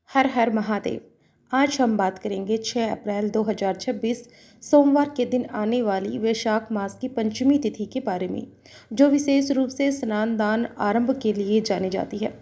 हर हर महादेव। आज हम बात करेंगे 6 अप्रैल 2026 सोमवार के दिन आने वाली वैशाख मास की पंचमी तिथि के बारे में, जो विशेष रूप से स्नान दान आरंभ के लिए जानी जाती है।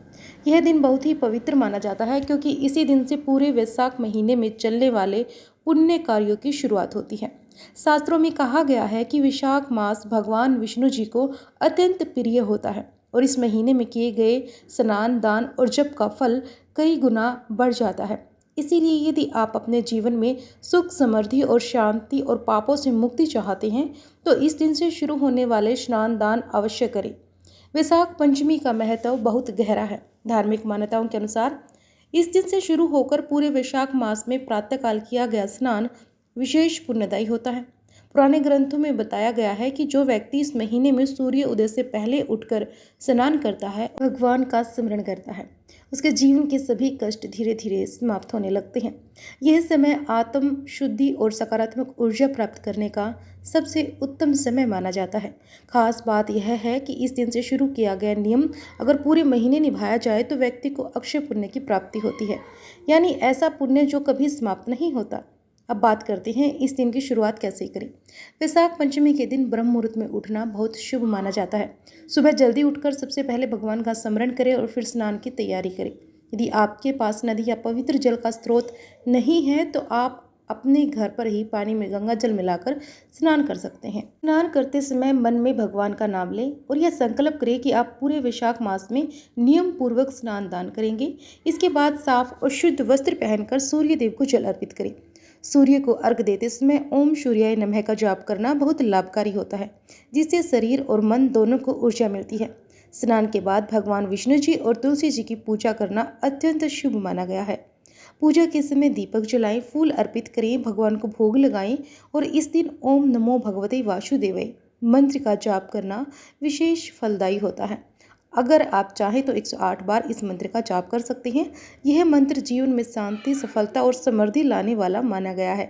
यह दिन बहुत ही पवित्र माना जाता है क्योंकि इसी दिन से पूरे वैशाख महीने में चलने वाले पुण्य कार्यों की शुरुआत होती है। शास्त्रों में कहा गया है कि वैशाख मास भगवान विष्णु जी को अत्यंत प्रिय होता है और इस महीने में किए गए स्नान दान और जप का फल कई गुना बढ़ जाता है। इसीलिए यदि आप अपने जीवन में सुख समृद्धि और शांति और पापों से मुक्ति चाहते हैं तो इस दिन से शुरू होने वाले स्नान दान अवश्य करें। वैशाख पंचमी का महत्व बहुत गहरा है। धार्मिक मान्यताओं के अनुसार इस दिन से शुरू होकर पूरे वैशाख मास में प्रातःकाल किया गया स्नान विशेष पुण्यदायी होता है। पुराने ग्रंथों में बताया गया है कि जो व्यक्ति इस महीने में सूर्य उदय से पहले उठकर स्नान करता है, भगवान का स्मरण करता है, उसके जीवन के सभी कष्ट धीरे धीरे समाप्त होने लगते हैं। यह समय आत्म शुद्धि और सकारात्मक ऊर्जा प्राप्त करने का सबसे उत्तम समय माना जाता है। खास बात यह है कि इस दिन से शुरू किया गया नियम अगर पूरे महीने निभाया जाए तो व्यक्ति को अक्षय पुण्य की प्राप्ति होती है, यानी ऐसा पुण्य जो कभी समाप्त नहीं होता। अब बात करते हैं इस दिन की शुरुआत कैसे करें। वैशाख पंचमी के दिन ब्रह्म मुहूर्त में उठना बहुत शुभ माना जाता है। सुबह जल्दी उठकर सबसे पहले भगवान का स्मरण करें और फिर स्नान की तैयारी करें। यदि आपके पास नदी या पवित्र जल का स्रोत नहीं है तो आप अपने घर पर ही पानी में गंगा जल मिलाकर स्नान कर सकते हैं। स्नान करते समय मन में भगवान का नाम लें और यह संकल्प करें कि आप पूरे वैशाख मास में नियम पूर्वक स्नान दान करेंगे। इसके बाद साफ और शुद्ध वस्त्र पहनकर सूर्य देव को जल अर्पित करें। सूर्य को अर्घ देते समय ओम सूर्याय नमः का जाप करना बहुत लाभकारी होता है, जिससे शरीर और मन दोनों को ऊर्जा मिलती है। स्नान के बाद भगवान विष्णु जी और तुलसी जी की पूजा करना अत्यंत शुभ माना गया है। पूजा के समय दीपक जलाएं, फूल अर्पित करें, भगवान को भोग लगाएं और इस दिन ओम नमो भगवते वासुदेवाय मंत्र का जाप करना विशेष फलदायी होता है। अगर आप चाहें तो 108 बार इस मंत्र का जाप कर सकते हैं। यह मंत्र जीवन में शांति, सफलता और समृद्धि लाने वाला माना गया है।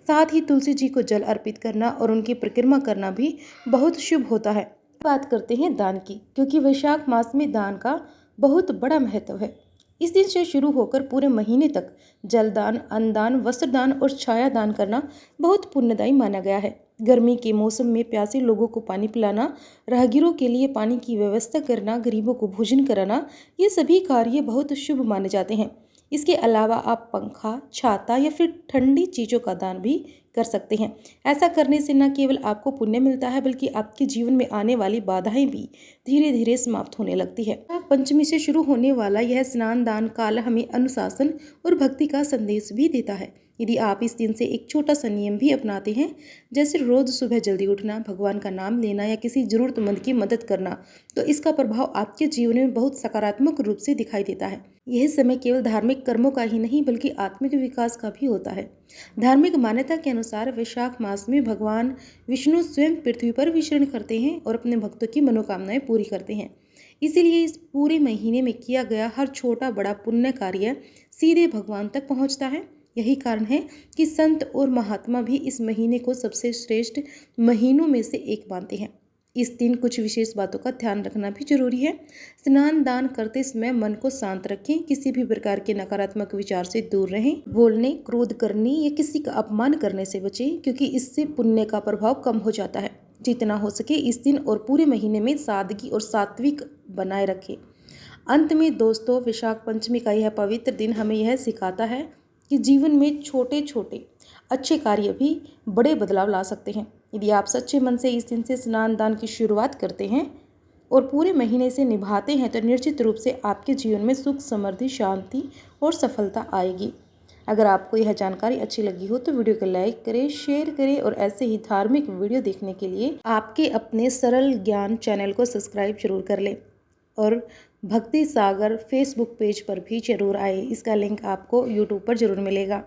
साथ ही तुलसी जी को जल अर्पित करना और उनकी परिक्रमा करना भी बहुत शुभ होता है। बात करते हैं दान की, क्योंकि वैशाख मास में दान का बहुत बड़ा महत्व है। इस दिन से शुरू होकर पूरे महीने तक जलदान, अन्नदान, वस्त्रदान और छाया दान करना बहुत पुण्यदायी माना गया है। गर्मी के मौसम में प्यासे लोगों को पानी पिलाना, राहगीरों के लिए पानी की व्यवस्था करना, गरीबों को भोजन कराना, ये सभी कार्य बहुत शुभ माने जाते हैं। इसके अलावा आप पंखा, छाता या फिर ठंडी चीज़ों का दान भी कर सकते हैं। ऐसा करने से न केवल आपको पुण्य मिलता है बल्कि आपके जीवन में आने वाली बाधाएं भी धीरे धीरे समाप्त होने लगती है। पंचमी से शुरू होने वाला यह स्नान दान काल हमें अनुशासन और भक्ति का संदेश भी देता है। यदि आप इस दिन से एक छोटा सा नियम भी अपनाते हैं, जैसे रोज सुबह जल्दी उठना, भगवान का नाम लेना या किसी जरूरतमंद की मदद करना, तो इसका प्रभाव आपके जीवन में बहुत सकारात्मक रूप से दिखाई देता है। यह समय केवल धार्मिक कर्मों का ही नहीं बल्कि आत्मिक विकास का भी होता है। धार्मिक मान्यता के अनुसार वैशाख मास में भगवान विष्णु स्वयं पृथ्वी पर विचरण करते हैं और अपने भक्तों की मनोकामनाएं पूरी करते हैं। इसीलिए इस पूरे महीने में किया गया हर छोटा बड़ा पुण्य कार्य सीधे भगवान तक पहुंचता है। यही कारण है कि संत और महात्मा भी इस महीने को सबसे श्रेष्ठ महीनों में से एक मानते हैं। इस दिन कुछ विशेष बातों का ध्यान रखना भी जरूरी है। स्नान दान करते समय मन को शांत रखें, किसी भी प्रकार के नकारात्मक विचार से दूर रहें, बोलने, क्रोध करने या किसी का अपमान करने से बचें, क्योंकि इससे पुण्य का प्रभाव कम हो जाता है। जितना हो सके इस दिन और पूरे महीने में सादगी और सात्विक बनाए रखें। अंत में दोस्तों, वैशाख पंचमी का यह पवित्र दिन हमें यह सिखाता है कि जीवन में छोटे छोटे अच्छे कार्य भी बड़े बदलाव ला सकते हैं। यदि आप सच्चे मन से इस दिन से स्नान दान की शुरुआत करते हैं और पूरे महीने से निभाते हैं तो निश्चित रूप से आपके जीवन में सुख, समृद्धि, शांति और सफलता आएगी। अगर आपको यह जानकारी अच्छी लगी हो तो वीडियो को लाइक करें, शेयर करें और ऐसे ही धार्मिक वीडियो देखने के लिए आपके अपने सरल ज्ञान चैनल को सब्सक्राइब जरूर कर लें और भक्ति सागर फेसबुक पेज पर भी जरूर आए। इसका लिंक आपको यूट्यूब पर जरूर मिलेगा।